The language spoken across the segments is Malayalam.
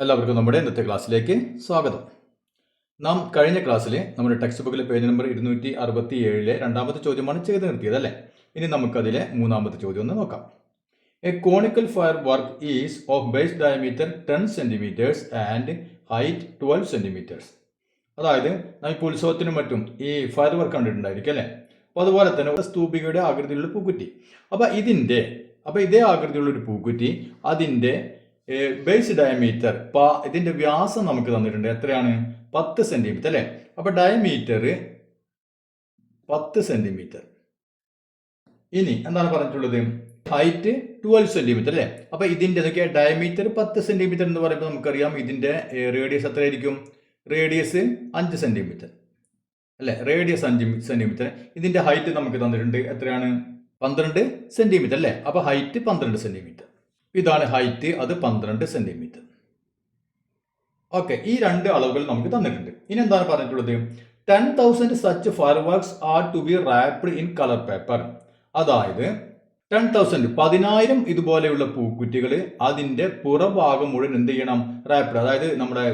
എല്ലാവർക്കും നമ്മുടെ ഇന്നത്തെ ക്ലാസ്സിലേക്ക് സ്വാഗതം. നാം കഴിഞ്ഞ ക്ലാസ്സിൽ നമ്മുടെ ടെക്സ്റ്റ് ബുക്കിലെ പേജ് നമ്പർ 267 രണ്ടാമത്തെ ചോദ്യമാണ് ചെയ്ത് നിർത്തിയത് അല്ലേ. ഇനി നമുക്കതിലെ മൂന്നാമത്തെ ചോദ്യം ഒന്ന് നോക്കാം. A conical fire work is of base diameter 10 centimetres and height 12 centimetres. അതായത് നാം ഇപ്പോൾ ഉത്സവത്തിനും മറ്റും ഈ ഫയർ വർക്ക് കണ്ടിട്ടുണ്ടായിരിക്കും അല്ലേ. അപ്പോൾ അതുപോലെ തന്നെ ഒരു സ്തൂപികയുടെ ആകൃതിയിലുള്ള പൂക്കുറ്റി. അപ്പോൾ ഇതേ ആകൃതിയുള്ള ഒരു പൂക്കുറ്റി അതിൻ്റെ ബേസ് ഡയമീറ്റർ ഇതിന്റെ വ്യാസം നമുക്ക് തന്നിട്ടുണ്ട്. എത്രയാണ്? 10 സെന്റിമീറ്റർ അല്ലേ. അപ്പൊ ഡയമീറ്റർ 10 സെന്റിമീറ്റർ. ഇനി എന്താണ് പറഞ്ഞിട്ടുള്ളത്? ഹൈറ്റ് 12 സെന്റിമീറ്റർ അല്ലേ. അപ്പൊ ഇതിന്റെ ഡയമീറ്റർ 10 സെന്റിമീറ്റർ എന്ന് പറയുമ്പോൾ നമുക്കറിയാം ഇതിന്റെ റേഡിയസ് എത്രയായിരിക്കും? റേഡിയസ് 5 സെന്റിമീറ്റർ അല്ലെ. Radius 5 centimetre. ഇതിന്റെ ഹൈറ്റ് നമുക്ക് തന്നിട്ടുണ്ട്. എത്രയാണ്? 12 സെന്റിമീറ്റർ അല്ലേ. അപ്പൊ ഹൈറ്റ് 12 സെന്റിമീറ്റർ. ഇതാണ് ഹൈറ്റ്, അത് 12 സെന്റിമീറ്റർ. ഓക്കെ, ഈ രണ്ട് അളവുകൾ നമുക്ക് തന്നിട്ടുണ്ട്. ഇനി എന്താണ് പറഞ്ഞിട്ടുള്ളത്? 10,000 such fireworks are to be wrapped in colour paper. അതായത് 10,000 ഇതുപോലെയുള്ള പൂക്കുറ്റികൾ അതിന്റെ പുറഭാഗം മുഴുവൻ എന്ത് ചെയ്യണം? റാപ്ഡ്, അതായത് നമ്മുടെ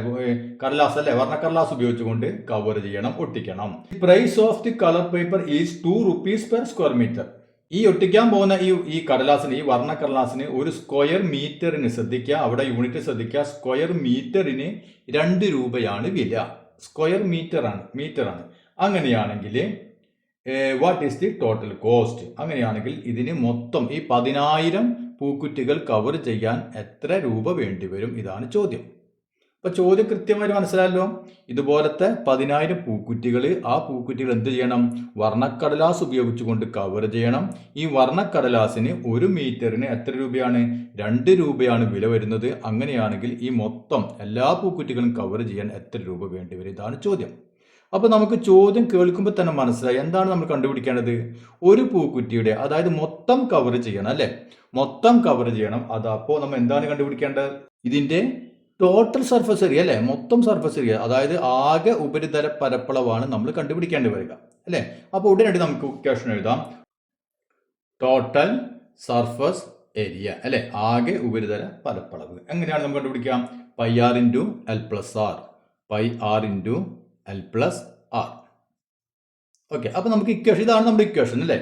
കടലാസ് അല്ലെ, വർണ്ണക്കടലാസ് ഉപയോഗിച്ചുകൊണ്ട് കവർ ചെയ്യണം, ഒട്ടിക്കണം. Price of the colour paper is 2 rupees per square meter. ഈ ഒട്ടിക്കാൻ പോകുന്ന ഈ കടലാസിന്, ഈ വർണ്ണക്കടലാസിന് ഒരു സ്ക്വയർ മീറ്ററിന് ശ്രദ്ധിക്കുക, അവിടെ യൂണിറ്റ് ശ്രദ്ധിക്കുക, സ്ക്വയർ മീറ്ററിന് 2 രൂപയാണ് വില. സ്ക്വയർ മീറ്ററാണ്. അങ്ങനെയാണെങ്കിൽ what is the total cost? അങ്ങനെയാണെങ്കിൽ ഇതിന് മൊത്തം ഈ 10,000 പൂക്കുറ്റികൾ കവർ ചെയ്യാൻ എത്ര രൂപ വേണ്ടിവരും? ഇതാണ് ചോദ്യം. അപ്പൊ ചോദ്യം കൃത്യമായിട്ട് മനസ്സിലായല്ലോ. ഇതുപോലത്തെ 10,000 പൂക്കുറ്റികൾ, ആ പൂക്കുറ്റികൾ എന്ത് ചെയ്യണം? വർണ്ണക്കടലാസ് ഉപയോഗിച്ചുകൊണ്ട് കവർ ചെയ്യണം. ഈ വർണ്ണക്കടലാസിന് 1 മീറ്ററിന് എത്ര രൂപയാണ്? 2 രൂപയാണ് വില വരുന്നത്. അങ്ങനെയാണെങ്കിൽ ഈ മൊത്തം എല്ലാ പൂക്കുറ്റികളും കവർ ചെയ്യാൻ എത്ര രൂപ വേണ്ടിവരും? ഇതാണ് ചോദ്യം. അപ്പൊ നമുക്ക് ചോദ്യം കേൾക്കുമ്പോൾ തന്നെ മനസ്സിലായി എന്താണ് നമ്മൾ കണ്ടുപിടിക്കേണ്ടത്. ഒരു പൂക്കുറ്റിയുടെ, അതായത് മൊത്തം കവർ ചെയ്യണം അല്ലെ, മൊത്തം കവർ ചെയ്യണം. അതപ്പോൾ നമ്മൾ എന്താണ് കണ്ടുപിടിക്കേണ്ടത്? ഇതിന്റെ ടോട്ടൽ സർഫസ് ഏരിയ അല്ലെ, മൊത്തം സർഫസ് ഏരിയ, അതായത് ആകെ ഉപരിതല പരപ്പളവാണ് നമ്മൾ കണ്ടുപിടിക്കേണ്ടി വരിക അല്ലെ. അപ്പോൾ ഉടനടി നമുക്ക് ഇക്വേഷൻ എഴുതാം. ടോട്ടൽ സർഫസ് ഏരിയ അല്ലെ, ആകെ ഉപരിതല പരപ്പളവ്. എങ്ങനെയാണ് നമുക്ക് കണ്ടുപിടിക്കാം? Pi R into L plus R, pi R into L plus R. Okay, അപ്പൊ നമുക്ക് ഇക്വേഷൻ, ഇതാണ് നമ്മുടെ ഇക്വേഷൻ അല്ലെ.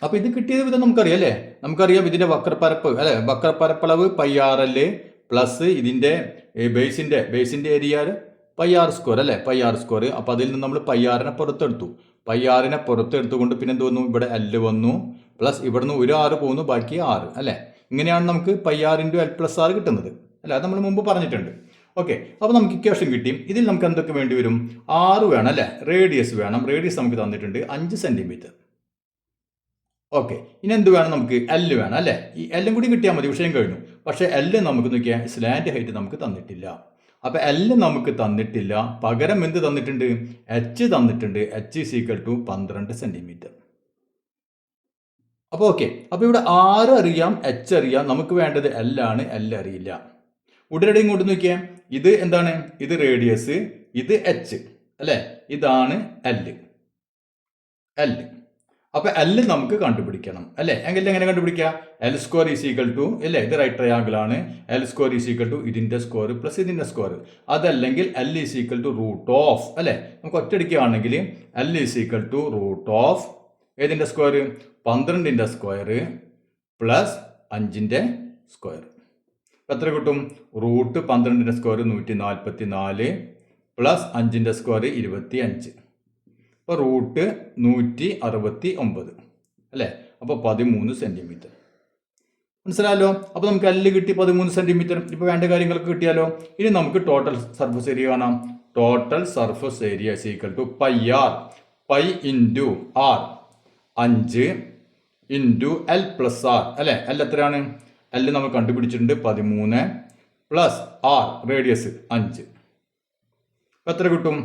അപ്പൊ ഇത് കിട്ടിയത് വിധം നമുക്കറിയാം അല്ലെ. നമുക്കറിയാം ഇതിന്റെ വക്രപ്പരപ്പ് അല്ലെ, വക്രപ്പരപ്പളവ് പൈ ആർ എൽ പ്ലസ് ഇതിന്റെ ബേസിന്റെ ഏരിയ പൈ ആർ സ്ക്വയർ അല്ലെ, പൈ ആർ സ്ക്വയർ. അപ്പൊ അതിൽ നിന്ന് നമ്മൾ പൈ ആറിനെ പുറത്തെടുത്തു. പൈ ആറിനെ പുറത്തെടുത്തുകൊണ്ട് പിന്നെ എന്ത് വന്നു? ഇവിടെ എൽ വന്നു, പ്ലസ് ഇവിടുന്ന് ഒരു 6 പോകുന്നു, ബാക്കി 6 അല്ലെ. ഇങ്ങനെയാണ് നമുക്ക് pi R into L plus R കിട്ടുന്നത് അല്ലെ. അത് നമ്മൾ മുമ്പ് പറഞ്ഞിട്ടുണ്ട്. ഓക്കെ, അപ്പൊ നമുക്ക് ഇക്വേഷൻ കിട്ടി. ഇതിൽ നമുക്ക് എന്തൊക്കെ വേണ്ടി വരും? 6 വേണം അല്ലെ, റേഡിയസ് വേണം. റേഡിയസ് നമുക്ക് തന്നിട്ടുണ്ട് 5 സെന്റിമീറ്റർ. ഓക്കെ, ഇനി എന്ത് വേണം? നമുക്ക് എൽ വേണം അല്ലെ. ഈ എല്ലും കൂടി കിട്ടിയാൽ മതി, വിഷയം കഴിഞ്ഞു. പക്ഷെ എല്ല് നമുക്ക് നോക്കിയാൽ സ്ലാൻഡ് ഹൈറ്റ് നമുക്ക് തന്നിട്ടില്ല. അപ്പൊ എല്ല് നമുക്ക് തന്നിട്ടില്ല, പകരം എന്ത് തന്നിട്ടുണ്ട്? എച്ച് തന്നിട്ടുണ്ട്. H is equal to 12 centimetre. അപ്പൊ ഓക്കെ, അപ്പൊ ഇവിടെ 6 അറിയാം, എച്ച് അറിയാം. നമുക്ക് വേണ്ടത് എൽ ആണ്. എൽ അറിയില്ല. ഉടനടി ഇങ്ങോട്ട് നോക്കിയാൽ ഇത് എന്താണ്? ഇത് റേഡിയസ്, ഇത് എച്ച് അല്ലെ, ഇതാണ് എല്ല്. അപ്പൊ എൽ നമുക്ക് കണ്ടുപിടിക്കണം അല്ലെ. എങ്കിൽ എങ്ങനെ കണ്ടുപിടിക്കുക? L square is equal to അല്ലെ, ഇത് റൈറ്റ് ട്രയാങ്കിൾ ആണ്. L square is equal to ഇതിന്റെ സ്ക്വയർ പ്ലസ് ഇതിന്റെ സ്ക്വയർ. അതല്ലെങ്കിൽ L is equal to root of അല്ലെ. നമുക്ക് ഒറ്റയടിക്കുകയാണെങ്കിൽ L is equal to root of ഏതിന്റെ സ്ക്വയർ? 12ന്റെ സ്ക്വയർ പ്ലസ് 5ന്റെ സ്ക്വയർ. എത്ര കിട്ടും? റൂട്ട് 12ന്റെ സ്ക്വയർ 144 പ്ലസ് 5ന്റെ സ്ക്വയർ 25. അപ്പോൾ റൂട്ട് 169 അല്ലേ. അപ്പോൾ 13 സെന്റിമീറ്റർ. മനസ്സിലായല്ലോ. അപ്പോൾ നമുക്ക് എല്ല് കിട്ടി 13 സെന്റിമീറ്റർ. ഇപ്പോൾ വേണ്ട കാര്യങ്ങൾക്ക് കിട്ടിയാലോ. ഇനി നമുക്ക് ടോട്ടൽ സർഫസ് ഏരിയ കാണാം. Total surface area is equal to pi R, pi into R, 5 into L plus R അല്ലേ. എൽ എത്രയാണ്? എൽ നമ്മൾ കണ്ടുപിടിച്ചിട്ടുണ്ട് 13 പ്ലസ് ആർ റേഡിയസ് 5. എത്ര കിട്ടും?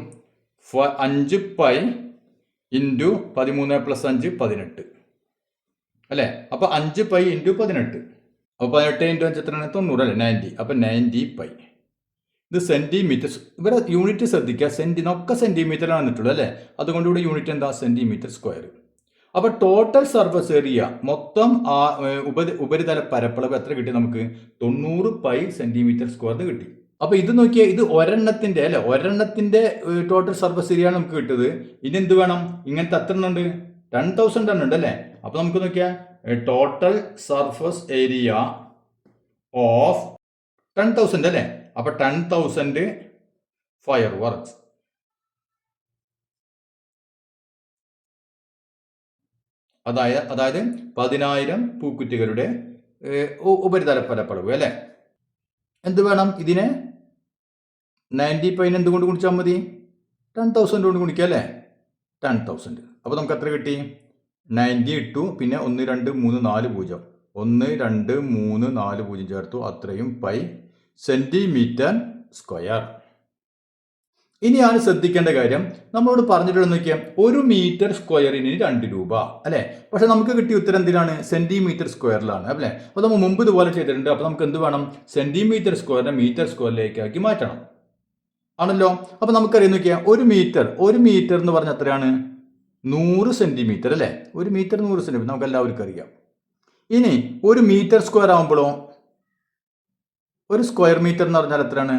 5 പൈ ഇൻറ്റു 13 പ്ലസ് 5 18 അല്ലേ. അപ്പൊ 5 പൈ ഇൻറ്റു 18. അപ്പൊ 18 ഇൻറ്റു 5 എത്രയാണ്? 90 അല്ലേ, 90. അപ്പൊ 90 പൈ. ഇത് സെന്റിമീറ്റർ. ഇവിടെ യൂണിറ്റ് ശ്രദ്ധിക്കുക, ഒക്കെ സെന്റിമീറ്ററാണ് വന്നിട്ടുള്ളത് അല്ലേ. അതുകൊണ്ട് ഇവിടെ യൂണിറ്റ് എന്താ? Centimetre square. അപ്പൊ ടോട്ടൽ സർഫസ് ഏരിയ, മൊത്തം ഉപരിതല പരപ്പളവ് എത്ര കിട്ടി നമുക്ക്? 90 പൈ സെന്റിമീറ്റർ സ്ക്വയർ കിട്ടി അപ്പോൾ ഇത് നോക്കിയാൽ ഇത് ഒരെണ്ണത്തിൻ്റെ അല്ലേ, ഒരെണ്ണത്തിൻ്റെ ടോട്ടൽ സർഫസ് ഏരിയ ആണ് നമുക്ക് കിട്ടിയത്. ഇനി എന്ത് വേണം? ഇങ്ങനത്തെ എത്ര എണ്ണം ഉണ്ട്? 10,000 എണ്ണം ഉണ്ട് അല്ലേ. അപ്പോൾ നമുക്ക് നോക്കിയാൽ ടോട്ടൽ സർഫസ് ഏരിയ ഓഫ് 10,000 അല്ലേ. അപ്പോൾ 10,000 ഫയർ വർക്ക്സ്, അതായത് 10,000 പൂക്കുറ്റികളുടെ ഉപരിതല പരപ്പളവ് അല്ലേ. എന്ത് വേണം? ഇതിനെ 95 എന്തുകൊണ്ട് ഗുണിച്ചാൽ മതി? 10,000 കൊണ്ട് ഗുണിക്കുക അല്ലേ. 10,000. അപ്പോൾ നമുക്ക് എത്ര കിട്ടി? 90 ഇട്ടു, പിന്നെ 1 2 3 4 0, 1 2 3 4 0 ചേർത്തു, അത്രയും പൈ സെൻറ്റിമീറ്റർ സ്ക്വയർ. ഇനിയാണ് ശ്രദ്ധിക്കേണ്ട കാര്യം, നമ്മളോട് പറഞ്ഞിട്ടുള്ളത് നോക്കിയാൽ 1 മീറ്റർ സ്ക്വയറിന് 2 രൂപ അല്ലേ. പക്ഷെ നമുക്ക് കിട്ടിയ ഉത്തരം എന്തിനാണ്? സെൻറ്റിമീറ്റർ സ്ക്വയറിലാണ് അല്ലേ. അപ്പോൾ നമ്മൾ മുമ്പ് ഇതുപോലെ ചെയ്തിട്ടുണ്ട്. അപ്പോൾ നമുക്ക് എന്ത് വേണം? സെൻറ്റിമീറ്റർ സ്ക്വയറിനെ മീറ്റർ സ്ക്വയറിലേക്കാക്കി മാറ്റണം ആണല്ലോ. അപ്പോൾ നമുക്കറിയാം നോക്കിയാൽ 1 മീറ്റർ എന്ന് പറഞ്ഞാൽ എത്രയാണ്? 100 സെൻറ്റിമീറ്റർ അല്ലേ. 1 മീറ്റർ 100 സെൻറ്റിമീറ്റർ നമുക്ക് എല്ലാവർക്കും അറിയാം. ഇനി 1 മീറ്റർ സ്ക്വയർ ആകുമ്പോഴോ 1 സ്ക്വയർ മീറ്റർ എന്ന് പറഞ്ഞാൽ എത്രയാണ്?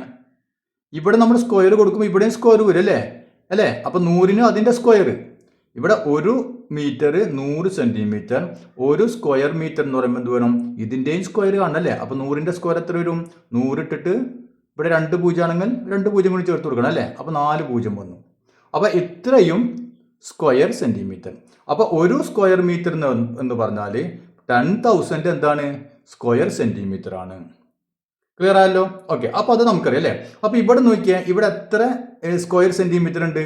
ഇവിടെ നമ്മൾ സ്ക്വയർ കൊടുക്കുമ്പോൾ ഇവിടെയും സ്ക്വയർ വരും അല്ലേ. അപ്പോൾ 100ന് അതിൻ്റെ സ്ക്വയർ. ഇവിടെ 1 മീറ്റർ 100 സെൻറ്റിമീറ്റർ, 1 സ്ക്വയർ മീറ്റർ എന്ന് പറയുമ്പോൾ എന്ത് വേണം? ഇതിൻ്റെയും സ്ക്വയർ കാണണല്ലേ. അപ്പോൾ 100ൻ്റെ സ്ക്വയർ എത്ര വരും? 100 ഇട്ടിട്ട് ഇവിടെ 2 0 ആണെങ്കിൽ 2 0 കൂടി ചേർത്ത് കൊടുക്കണം അല്ലേ. അപ്പോൾ 4 0 വന്നു. അപ്പോൾ ഇത്രയും സ്ക്വയർ സെൻറ്റിമീറ്റർ. അപ്പോൾ 1 സ്ക്വയർ മീറ്റർ എന്ന് പറഞ്ഞാൽ 10,000 എന്താണ്? സ്ക്വയർ സെൻറ്റിമീറ്റർ ആണ്. ക്ലിയർ ആയല്ലോ. ഓക്കെ, അപ്പോൾ അത് നമുക്കറിയാം അല്ലേ. അപ്പോൾ ഇവിടെ നോക്കിയാൽ ഇവിടെ എത്ര സ്ക്വയർ സെൻറ്റിമീറ്റർ ഉണ്ട്?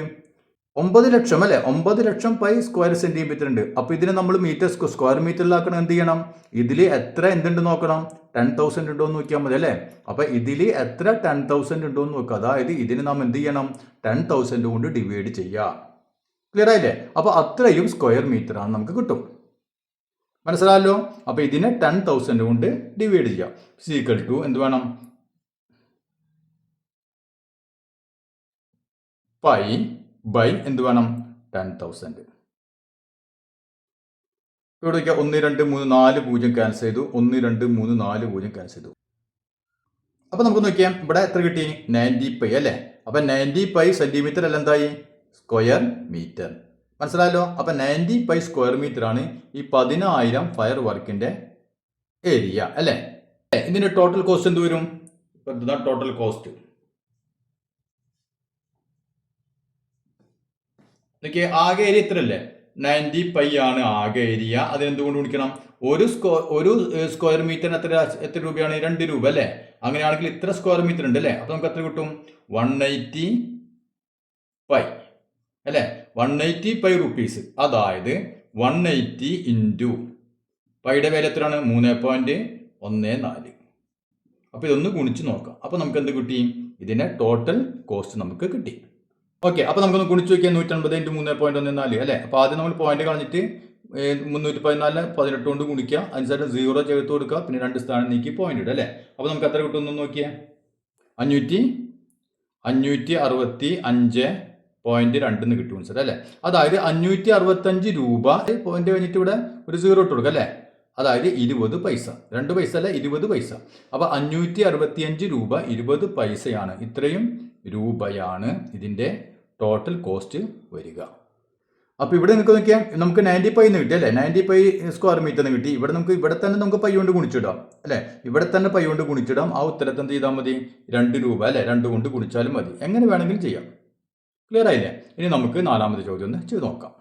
9 ലക്ഷം അല്ലേ. 9 ലക്ഷം പൈ സ്ക്വയർ സെൻറ്റിമീറ്റർ ഉണ്ട്. അപ്പോൾ ഇതിനെ നമ്മൾ മീറ്റർ സ്ക്വയർ മീറ്ററിലാക്കണം. എന്ത് ചെയ്യണം? ഇതിൽ എത്ര എന്തുണ്ട് നോക്കണം? 10,000 ഉണ്ടോ എന്ന് നോക്കിയാൽ മതി അല്ലേ. അപ്പോൾ ഇതിൽ എത്ര 10,000 ഉണ്ടോ എന്ന് നോക്കുക. അതായത് ഇതിന് നാം എന്ത് ചെയ്യണം? 10,000 കൊണ്ട് ഡിവൈഡ് ചെയ്യുക. ക്ലിയർ ആയില്ലേ. അപ്പോൾ അത്രയും സ്ക്വയർ മീറ്റർ ആണ് നമുക്ക് കിട്ടും. മനസ്സിലായല്ലോ. അപ്പോൾ ഇതിനെ 10,000 കൊണ്ട് ഡിവൈഡ് ചെയ്യാം. ഈക്വൽ ടു എന്ത് വേണം? പൈ ബൈ എന്ത് വേണം? 10,000. ഇവിടെ 1 2 3 4 0 ക്യാൻസൽ ചെയ്തു. 1 2 3 4 0 ക്യാൻസൽ ചെയ്തു. അപ്പോൾ നമുക്ക് നോക്കിയാൽ ഇവിടെ എത്ര കിട്ടി? 90 പൈ അല്ലേ. അപ്പോൾ 90 പൈ സെൻറ്റിമീറ്റർ അല്ല എന്തായി? Square metre. മനസ്സിലായല്ലോ. അപ്പം 90 പൈ സ്ക്വയർ മീറ്റർ ആണ് ഈ 10,000 ഫയർ വർക്കിൻ്റെ ഏരിയ അല്ലേ. ഇതിൻ്റെ ടോട്ടൽ കോസ്റ്റ് എന്ത് വരും? ടോട്ടൽ കോസ്റ്റ് നോക്കിയേ. ആകെ ഏരിയ ഇത്ര അല്ലേ? 90 പൈ ആണ് ആകെ ഏരിയ. അതിനെന്തുകൊണ്ട് ഗുണിക്കണം? ഒരു സ്ക്വയർ മീറ്ററിന് എത്ര രൂപയാണ്? 2 രൂപ അല്ലേ. അങ്ങനെയാണെങ്കിൽ ഇത്ര സ്ക്വയർ മീറ്റർ ഉണ്ട് അല്ലേ. അപ്പോൾ നമുക്ക് എത്ര കിട്ടും? 180 പൈ അല്ലേ. 180 പൈ റുപ്പീസ്. അതായത് 180 ഇൻറ്റു പൈയുടെ വില എത്രയാണ്? 3.14. അപ്പോൾ ഇതൊന്ന് ഗുണിച്ച് നോക്കാം. അപ്പോൾ നമുക്ക് എന്ത് കിട്ടി? ഇതിൻ്റെ ടോട്ടൽ കോസ്റ്റ് നമുക്ക് കിട്ടി. ഓക്കെ, അപ്പോൾ നമുക്കൊന്ന് ഗുണിച്ച് നോക്കിയാൽ 150 ഇൻറ്റു 3.14 അല്ലേ. അപ്പോൾ ആദ്യം നമ്മൾ പോയിന്റ് കളഞ്ഞിട്ട് 314 18 കൊണ്ട് ഗുണിക്കുക. അതിനുശേഷം 0 ചേർത്ത് കൊടുക്കുക. പിന്നെ 2 സ്ഥാനം നീക്കി പോയിന്റ് ഇടുക അല്ലേ. അപ്പോൾ നമുക്ക് എത്ര കിട്ടുമെന്ന് നോക്കിയാൽ 565.2 കിട്ടും സാർ അല്ലേ. അതായത് 565 രൂപ. പോയിന്റ് കഴിഞ്ഞിട്ട് ഇവിടെ ഒരു 0 ഇട്ട് കൊടുക്കുക അല്ലേ. അതായത് 20 പൈസ. 2 പൈസ അല്ല, 20 പൈസ. അപ്പോൾ 565 രൂപ 20 പൈസയാണ്. ഇത്രയും രൂപയാണ് ഇതിൻ്റെ ടോട്ടൽ കോസ്റ്റ് വരിക. അപ്പോൾ ഇവിടെ നിങ്ങൾക്ക് നോക്കിയാൽ നമുക്ക് 90 പൈ എന്ന് കിട്ടി അല്ലേ. 90 പൈ സ്ക്വയർ മീറ്റർ എന്ന് കിട്ടി. ഇവിടെ തന്നെ നമുക്ക് പൈ കൊണ്ട് ഗുണിച്ചിടാം അല്ലേ. ഇവിടെ തന്നെ പൈ കൊണ്ട് ഗുണിച്ചിടാം. ആ ഉത്തരത്തെ എന്ത് ചെയ്താൽ മതി? 2 രൂപ അല്ലേ. 2 കൊണ്ട് ഗുണിച്ചാലും മതി. എങ്ങനെ വേണമെങ്കിലും ചെയ്യാം. ക്ലിയർ ആയില്ലേ. ഇനി നമുക്ക് 4ാമത്തെ ചോദ്യം ഒന്ന് ചെയ്ത് നോക്കാം.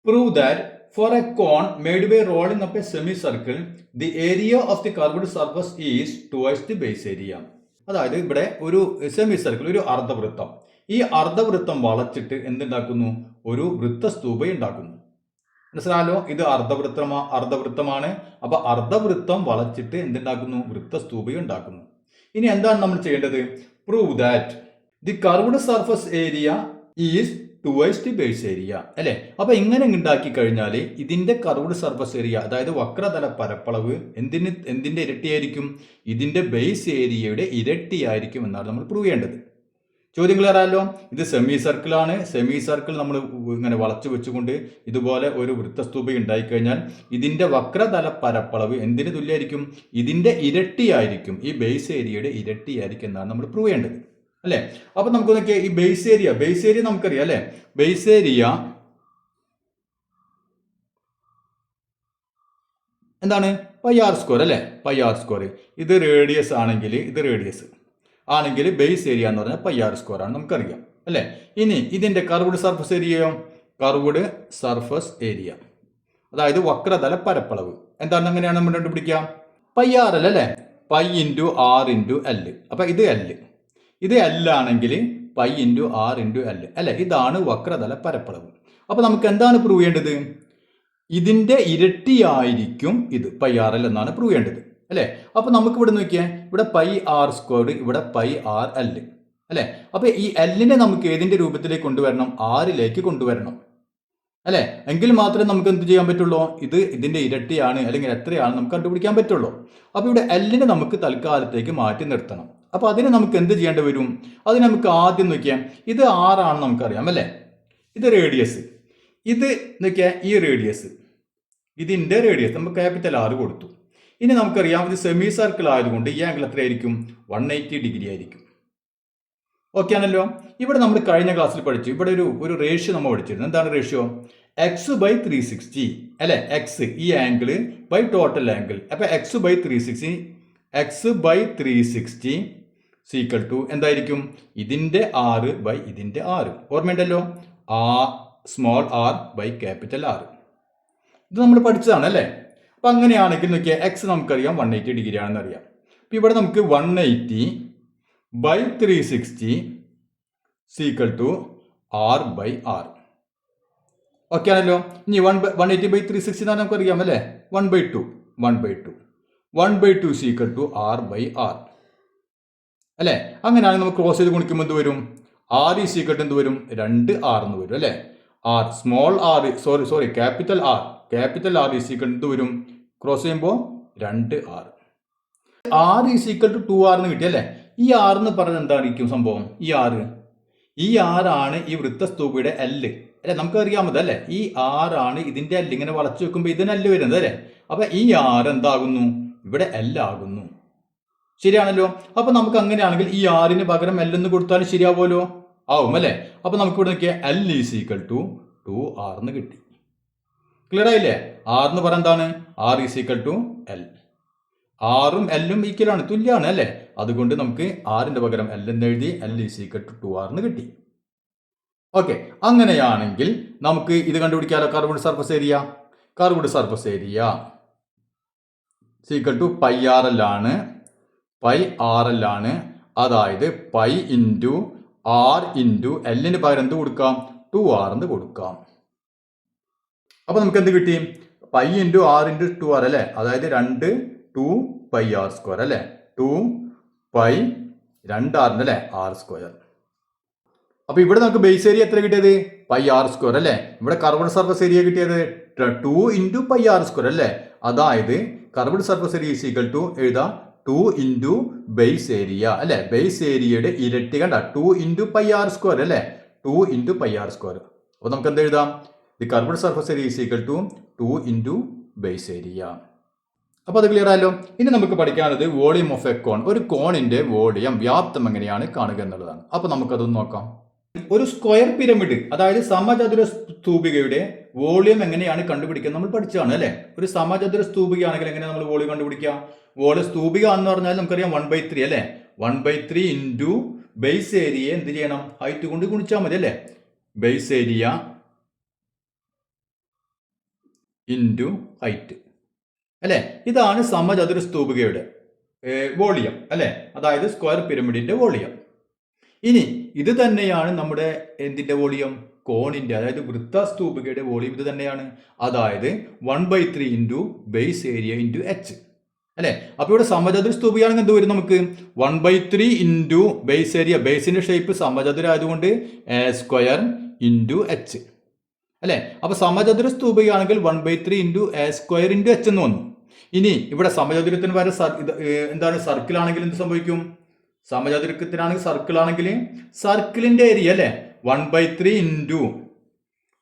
Prove that for a cone made by rolling up a semi circle the area of the curved surface is twice the base area. അതായത് ഇവിടെ ഒരു സെമി സർക്കിൾ, ഒരു അർദ്ധവൃത്തം. ഈ അർദ്ധവൃത്തം വളച്ചിട്ട് എന്തുണ്ടാക്കുന്നു? ഒരു വൃത്തസ്തൂപ ഉണ്ടാക്കുന്നു. മനസ്സിലാലോ. ഇത് അർദ്ധവൃത്തമാണ്. അപ്പൊ അർദ്ധവൃത്തം വളച്ചിട്ട് എന്തുണ്ടാക്കുന്നു? വൃത്തസ്തൂപ ഉണ്ടാക്കുന്നു. ഇനി എന്താണ് നമ്മൾ ചെയ്യേണ്ടത്? Prove that the curved surface area is twice the base area അല്ലേ. അപ്പൊ ഇങ്ങനെ ഉണ്ടാക്കി കഴിഞ്ഞാൽ ഇതിന്റെ കർവ്ഡ് സർഫസ് ഏരിയ, അതായത് വക്രതല പരപ്പളവ് എന്തിന്റെ ഇരട്ടിയായിരിക്കും? ഇതിന്റെ ബേസ് ഏരിയയുടെ ഇരട്ടിയായിരിക്കും എന്നാണ് നമ്മൾ പ്രൂവ് ചെയ്യേണ്ടത്. ചോദ്യം ക്ലിയർ ആയല്ലോ. ഇത് സെമി സർക്കിളാണ്. സെമി സർക്കിൾ നമ്മൾ ഇങ്ങനെ വളച്ചു വെച്ചുകൊണ്ട് ഇതുപോലെ ഒരു വൃത്തസ്തൂപി ഉണ്ടായിക്കഴിഞ്ഞാൽ ഇതിന്റെ വക്രതല പരപ്പളവ് എന്തിന് തുല്യമായിരിക്കും? ഇതിന്റെ ഇരട്ടിയായിരിക്കും. ഈ ബേസ് ഏരിയയുടെ ഇരട്ടിയായിരിക്കും എന്നാണ് നമ്മൾ പ്രൂവ് ചെയ്യേണ്ടത് അല്ലേ. അപ്പൊ നമുക്ക് നോക്കിയാൽ ഈ ബേസ് ഏരിയ നമുക്കറിയാം അല്ലെ. ബേസ് ഏരിയ എന്താണ്? പൈ ആർ സ്ക്വയർ അല്ലേ. Pi R square. ഇത് റേഡിയസ് ആണെങ്കിൽ ബേസ് ഏരിയ എന്ന് പറഞ്ഞാൽ പൈ ആർ സ്ക്വയർ ആണ് നമുക്കറിയാം അല്ലേ. ഇനി ഇതിന്റെ കർവ്ഡ് സർഫസ് ഏരിയയോ? കർവ്ഡ് സർഫസ് ഏരിയ അതായത് വക്രതല പരപ്പളവ് എന്താണ്? അങ്ങനെയാണ് നമ്മൾ കണ്ടുപിടിക്കുക. പൈ ആർ എൽ അല്ലേ. Pi into r into L. അപ്പൊ ഇത് എൽ ആണെങ്കിൽ pi into r into L അല്ലെ. ഇതാണ് വക്രതല പരപ്പളവ്. അപ്പൊ നമുക്ക് എന്താണ് പ്രൂവ് ചെയ്യേണ്ടത്? ഇതിന്റെ ഇരട്ടിയായിരിക്കും ഇത് പൈ ആർ എൽ എന്നാണ് പ്രൂവ് ചെയ്യേണ്ടത് അല്ലെ. അപ്പൊ നമുക്ക് ഇവിടെ നോക്കിയാൽ ഇവിടെ പൈ ആർ സ്ക്വയർ, ഇവിടെ പൈ ആർ എൽ അല്ലെ. അപ്പൊ ഈ എല്ലിനെ നമുക്ക് ഏതിന്റെ രൂപത്തിലേക്ക് കൊണ്ടുവരണം? ആറിലേക്ക് കൊണ്ടുവരണം അല്ലെ. എങ്കിൽ മാത്രമേ നമുക്ക് എന്ത് ചെയ്യാൻ പറ്റുള്ളൂ? ഇതിന്റെ ഇരട്ടിയാണ് അല്ലെങ്കിൽ എത്രയാണ് നമുക്ക് കണ്ടുപിടിക്കാൻ പറ്റുള്ളൂ. അപ്പൊ ഇവിടെ എല്ലിനെ നമുക്ക് തൽക്കാലത്തേക്ക് മാറ്റി നിർത്തണം. അപ്പൊ അതിന് നമുക്ക് എന്ത് ചെയ്യേണ്ടി വരും? അതിന് നമുക്ക് ആദ്യം നോക്കിയാൽ ഇത് ആറാണെന്ന് നമുക്കറിയാം അല്ലെ. ഇത് റേഡിയസ്. ഇത് നോക്കിയാൽ ഈ റേഡിയസ്, ഇതിന്റെ റേഡിയസ് നമുക്ക് ക്യാപിറ്റൽ ആർ കൊടുത്തു. ഇനി നമുക്കറിയാം ഇത് സെമി സർക്കിൾ ആയതുകൊണ്ട് ഈ ആംഗിൾ എത്രയായിരിക്കും? 180 ഡിഗ്രി ആയിരിക്കും. ഓക്കെ ആണല്ലോ. ഇവിടെ നമ്മൾ കഴിഞ്ഞ ക്ലാസ്സിൽ പഠിച്ചു. ഇവിടെ ഒരു റേഷ്യോ നമ്മൾ പഠിച്ചിരുന്നു. എന്താണ് റേഷ്യോ? എക്സ് ബൈ 360 അല്ലെ. എക്സ് ഈ ആംഗിള് ബൈ ടോട്ടൽ ആംഗിൾ. അപ്പൊ എക്സ് ബൈ 360 സീക്വൽ ടു എന്തായിരിക്കും? ഇതിന്റെ 6 ബൈ ഇതിന്റെ 6. ഓർമ്മയുണ്ടല്ലോ. Small R by capital R. ഇത് നമ്മൾ പഠിച്ചതാണ് അല്ലേ. അപ്പൊ അങ്ങനെയാണെങ്കിൽ നോക്കിയാൽ എക്സ് നമുക്കറിയാം 180 ഡിഗ്രി ആണെന്ന് അറിയാം. അപ്പൊ ഇവിടെ നമുക്ക് 180 by 360 is equal to R by R. Okay ആണല്ലോ. ഇനി 180 ബൈ 360 എന്നാണ് നമുക്കറിയാം അല്ലേ. 1/2 is equal to R by R അല്ലെ. അങ്ങനെയാണെങ്കിൽ നമുക്ക് ക്രോസ് ചെയ്ത് ഗുണിക്കുമ്പോൾ എന്ത് വരും? ആർ ഈ സീക്വൽ ടു എന്ത് വരും? 2r എന്ന് വരും അല്ലെ. R small R capital R ഈ സീക്വൽ എന്ത് വരും? ക്രോസ് ചെയ്യുമ്പോൾ 2r. ആർ ഈ സീക്വൽ ടു 2r എന്ന് കിട്ടി അല്ലെ. ഈ ആർ എന്ന് പറഞ്ഞത് എന്തായിരിക്കും സംഭവം? ഈ ആർ ആണ് ഈ വൃത്തസ്തൂപിയുടെ എല്ല് അല്ലെ. നമുക്കറിയാമത് അല്ലെ. ഈ ആർ ആണ് ഇതിന്റെ എല്ല്. ഇങ്ങനെ വളച്ചു വെക്കുമ്പോൾ ഇതിന് എല്ല് വരുന്നത് അല്ലെ. അപ്പൊ ഈ ആർ എന്താകുന്നു? ഇവിടെ എൽ ആകുന്നു. ശരിയാണല്ലോ. അപ്പൊ നമുക്ക് അങ്ങനെയാണെങ്കിൽ ഈ ആറിന് പകരം എൽ എന്ന് കൊടുത്താലും ശരിയാവുമല്ലോ. ആവും അല്ലെ. അപ്പൊ നമുക്ക് ഇവിടെ നോക്കിയാൽ L is equal to 2r എന്ന് കിട്ടി. ക്ലിയർ ആയില്ലേ? ആർ എന്ന് പറഞ്ഞ എന്താണ്? R is equal to L. ആറും എല്ലും ഈക്വലാണ്, തുല്യമാണ് അല്ലെ. അതുകൊണ്ട് നമുക്ക് ആറിന്റെ പകരം എൽ എന്ന് എഴുതി L is equal to 2r എന്ന് കിട്ടി. ഓക്കെ. അങ്ങനെയാണെങ്കിൽ നമുക്ക് ഇത് കണ്ടുപിടിക്കാലോ. Curved surface area is equal to pi r L ആണ്. അതായത് പൈ ഇൻറ്റു ആർ ഇൻറ്റു എല്ലിന് പകരം എന്ത് കൊടുക്കാം? 2r എന്ന് കൊടുക്കാം. അപ്പൊ നമുക്ക് എന്ത് കിട്ടി? Pi into r into 2r അല്ലെ. അതായത് 2 പൈ ആർ സ്ക്വയർ അല്ലെ. 2 പൈ 2r അല്ലെ ആർ സ്ക്വയർ. അപ്പൊ ഇവിടെ നമുക്ക് ബേസ് ഏരിയ എത്ര കിട്ടിയത്? പൈ ആർ സ്ക്വയർ അല്ലെ. ഇവിടെ കർവ്ഡ് സർഫസ് ഏരിയ കിട്ടിയത് 2 ഇൻറ്റു പൈ ആർ സ്ക്വയർ അല്ലെ. അതായത് curved surface area is equal to എഴുതാം 2 ഇൻറ്റു ബേസ് ഏരിയ അല്ലെ. ബേസ് ഏരിയയുടെ ഇരട്ടി കണ്ട 2 ഇൻറ്റു പൈ ആർ സ്ക്വയർ അല്ലെ. 2 ഇൻറ്റു പൈ ആർ സ്ക്വയർ. അപ്പൊ നമുക്ക് എന്ത് എഴുതാം? The curved surface area is equal to 2 into base area. അപ്പൊ അത് ക്ലിയർ ആയല്ലോ. ഇനി നമുക്ക് പഠിക്കാനുള്ളത് വോളിയം ഓഫ് എ കോൺ. ഒരു കോണിന്റെ വോളിയം വ്യാപ്തം എങ്ങനെയാണ് കാണുക എന്നുള്ളതാണ്. അപ്പൊ നമുക്കതൊന്ന് നോക്കാം. ഒരു സ്ക്വയർ പിരമിഡ് അതായത് സമചതുര സ്തൂപികയുടെ വോളിയം എങ്ങനെയാണ് കണ്ടുപിടിക്കുക നമ്മൾ പഠിച്ചതാണ് അല്ലെ. ഒരു സമചതുര സ്തൂപികയാണെങ്കിൽ എങ്ങനെ നമ്മൾ വോളിയം കണ്ടുപിടിക്കുക? വോളിയം സ്തൂപിക എന്ന് പറഞ്ഞാൽ നമുക്കറിയാം 1/3 അല്ലെ. 1/3 ഇൻറ്റു ബേസ് ഏരിയ എന്ത് ചെയ്യണം? ഹൈറ്റ് കൊണ്ട് ഗുണിച്ചാൽ മതി അല്ലെ. ബേസ് ഏരിയ ഇൻറ്റു ഹൈറ്റ് അല്ലെ. ഇതാണ് സമചതുര സ്തൂപികയുടെ വോളിയം അല്ലെ. അതായത് സ്ക്വയർ പിരമിഡിന്റെ വോളിയം. ഇനി ഇത് തന്നെയാണ് നമ്മുടെ എന്തിന്റെ വോളിയം? കോണിന്റെ അതായത് വൃത്ത സ്തൂപികയുടെ വോളിയം ഇത് തന്നെയാണ്. അതായത് 1/3 into base area into H അല്ലെ. അപ്പൊ ഇവിടെ സമചതുര സ്തൂപികയാണെങ്കിൽ എന്ത് വരും? നമുക്ക് 1/3 ഇൻറ്റു ബേസ് ഏരിയ. ബേസിന്റെ ഷേപ്പ് സമചതുര ആയതുകൊണ്ട് സ്ക്വയർ ഇൻറ്റു എച്ച് അല്ലെ. അപ്പൊ സമചതുര സ്തൂപികയാണെങ്കിൽ 1/3 ഇൻറ്റു സ്ക്വയർ ഇൻറ്റു എച്ച് എന്ന് വന്നു. ഇനി ഇവിടെ സമചതുരത്തിന് വരെ എന്താണ് സർക്കിൾ ആണെങ്കിൽ എന്ത് സംഭവിക്കും? സമചതുരത്തിനാണെങ്കിൽ സർക്കിൾ ആണെങ്കിൽ സർക്കിളിന്റെ ഏരിയ അല്ലേ 1/3 ഇൻറ്റു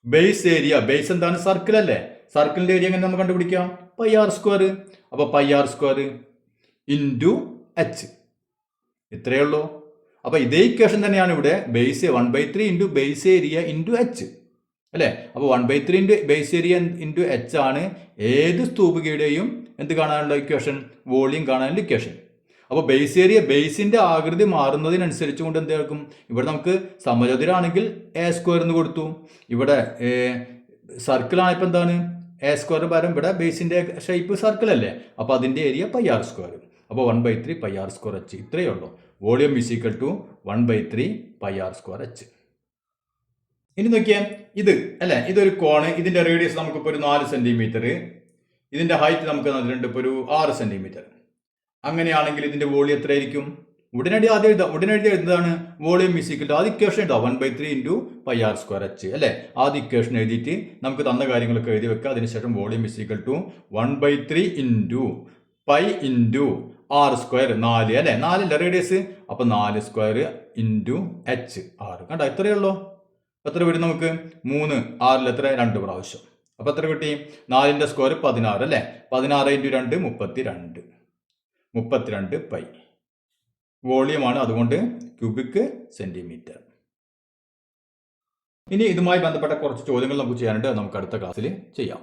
ബേസ് ഏരിയ. ബേസ് എന്താണ്? സർക്കിൾ അല്ലേ. സർക്കിളിന്റെ ഏരിയ എങ്ങനെ നമുക്ക് കണ്ടുപിടിക്കാം? Pi R square. അപ്പൊ pi R square into h. ഇത്രയേ ഉള്ളൂ. അപ്പൊ ഇതേ ഇക്വേഷൻ തന്നെയാണ് ഇവിടെ. Base 1/3 into base area into h അല്ലേ. അപ്പോൾ 1/3 into base area into h ആണ് ഏത് സ്തൂപികയുടെയും എന്ത് കാണാനുള്ള ഇക്വേഷൻ? വോളിയം കാണാനുള്ള ഇക്വേഷൻ. അപ്പോൾ ബേസ് ഏരിയ ബേസിന്റെ ആകൃതി മാറുന്നതിനനുസരിച്ച് കൊണ്ട് എന്തായിരിക്കും? ഇവിടെ നമുക്ക് സമചതുരാണെങ്കിൽ എ സ്ക്വയർ എന്ന് കൊടുത്തു. ഇവിടെ സർക്കിൾ ആയപ്പോൾ എന്താണ്? എ സ്ക്വയർ പകരം ഇവിടെ ബേസിന്റെ ഷേപ്പ് സർക്കിൾ അല്ലേ. അപ്പോൾ അതിന്റെ ഏരിയ പൈ ആർ സ്ക്വയർ. അപ്പോൾ 1/3 പൈ ആർ സ്ക്വയർ എച്ച്. ഇത്രയേ ഉള്ളൂ. Volume is equal to 1/3 pi R square H. ഇനി നോക്കിയാൽ ഇത് അല്ലേ, ഇതൊരു കോണ്. ഇതിന്റെ റേഡിയസ് നമുക്കിപ്പോൾ ഒരു 4 സെന്റിമീറ്റർ. ഇതിന്റെ ഹൈറ്റ് നമുക്ക് തന്നിട്ടുണ്ട് ഇപ്പോൾ ഒരു 6 സെന്റിമീറ്റർ. അങ്ങനെയാണെങ്കിൽ ഇതിന്റെ വോളിയം എത്രയായിരിക്കും? ഉടനടി എഴുതുന്നതാണ് വോളിയം ഈസ് ഈക്വൽ ടു ആദ്യ ഇക്വേഷൻ എഴുതാം 1/3 into pi R square H അല്ലേ. ആദ്യ ഇക്വേഷൻ എഴുതിയിട്ട് നമുക്ക് തന്ന കാര്യങ്ങളൊക്കെ എഴുതി വെക്കുക. അതിനുശേഷം volume is equal to 1/3 into pi into R square 4 അല്ലേ. 4 അല്ലേ റേഡിയസ്. അപ്പം 4 സ്ക്വയർ ഇൻറ്റു എച്ച് 6. കണ്ടോ? ഇത്രയേ ഉള്ളൂ. എത്ര വരും നമുക്ക്? 3 6 എത്ര? 2 പ്രാവശ്യം. അപ്പോൾ എത്ര കിട്ടി? 4ന്റെ സ്ക്വയർ 16 അല്ലേ. 16 ഇൻറ്റു 2 32 പൈ. വോളിയമാണ്, അതുകൊണ്ട് ക്യൂബിക് സെന്റിമീറ്റർ. ഇനി ഇതുമായി ബന്ധപ്പെട്ട കുറച്ച് ചോദ്യങ്ങൾ നമുക്ക് ചെയ്യാനുണ്ട്. നമുക്ക് അടുത്ത ക്ലാസ്സിൽ ചെയ്യാം.